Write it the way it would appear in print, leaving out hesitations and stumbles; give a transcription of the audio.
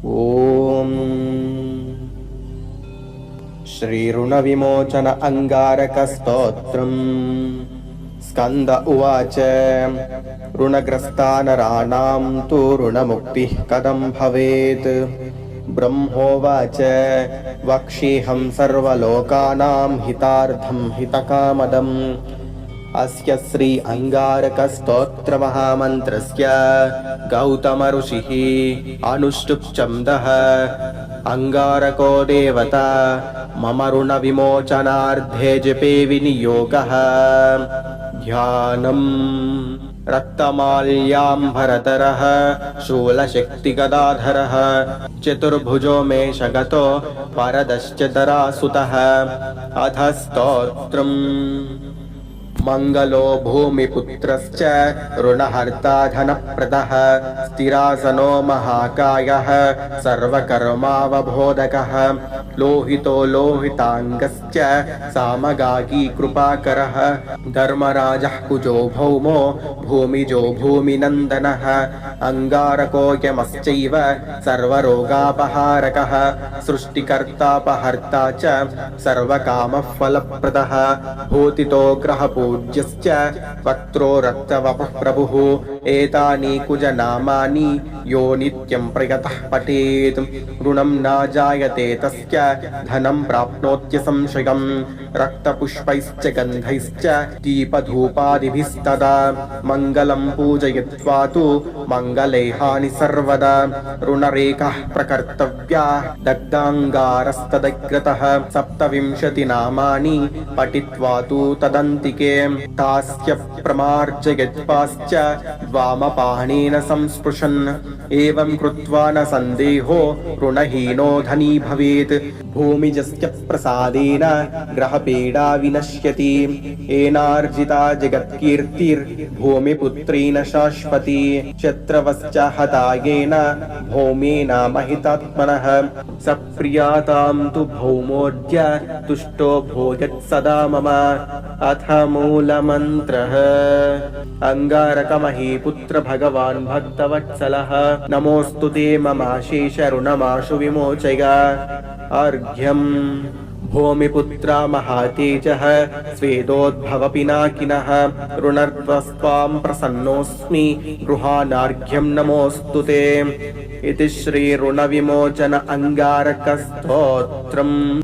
ॐ श्रीऋणविमोचन अङ्गारकस्तोत्रम्। स्कन्द उवाच। ऋणग्रस्तानराणां तु ऋणमुक्तिः कथं भवेत्? ब्रह्मोवाच। वक्ष्येऽहं सर्वलोकानां हितार्थं हितकामदम्। अस्य श्री अङ्गारकस्तोत्रमहामन्त्रस्य गौतम ऋषिः अनुष्टुप् छन्दः। अङ्गारको देवता मम ऋणविमोचनार्थे जपे विनियोगः। ध्यानम् रक्तमाल्याम्बरधरः शूलशक्तिगदाधरः चतुर्भुजो मे शगतो वरदश्च धरासुतः। अथ स्तोत्रम्। मङ्गलो भूमिपुत्रश्च ऋणहर्ता धनप्रदः स्थिरासनो महाकायः सर्वकर्मावबोधकः लोहितो लोहिताङ्गश्च सामगागी कृपाकरः धर्मराजः कुजो भौमो भूमिजो भूमिनन्दनः अङ्गारको यमश्चैव सर्वरोगापहारकः सृष्टिकर्तापहर्ता च सर्वकामफलप्रदः भूतितो ग्रहपूज्यश्च वक्त्रो रक्तवपुः प्रभुः एतानि कुजनामानि यो नित्यं प्रयतः पठेत् ऋणं न जायते तस्य धनं प्राप्नोत्यसंशयम् रक्तपुष्पैश्च गन्धैश्च दीपधूपादिभिस्तदा मङ्गलं पूजयित्वा तु मङ्गलेहानि सर्वदा ऋणरेखः प्रकर्तव्या दग्धाङ्गारस्तदग्रतः 27 नामानि पठित्वा तु तदन्तिके तास्य प्रमार्जयित्वाश्च वामपाणिना संस्पृशन् एवं कृत्वा न सन्देहो ऋणहीनो धनी भवेत् भूमिजस्य प्रसादेन ग्रहपीडा विनश्यति येनार्जिता जगत्कीर्तिर्भूमिपुत्रेण शाश्वती शत्रवश्च हतायेन भौमेन महितात्मनः सप्रियातां तु भौमोऽद्य तुष्टो भोजत् सदा मम। अथ मूलमन्त्रः। अङ्गारकमहीपुत्र भगवान् भक्तवत्सलः नमोऽस्तु ते ममाशेष ऋणमाशु विमोचय। अर्घ्यम् भूमिपुत्र महातेजः स्वेदोद्भव पिनाकिनः ऋणर्त्वस्त्वां प्रसन्नोऽस्मि गृहाणार्घ्यं नमोऽस्तु ते। इति श्री ऋणविमोचन अङ्गारकस्तोत्रम्।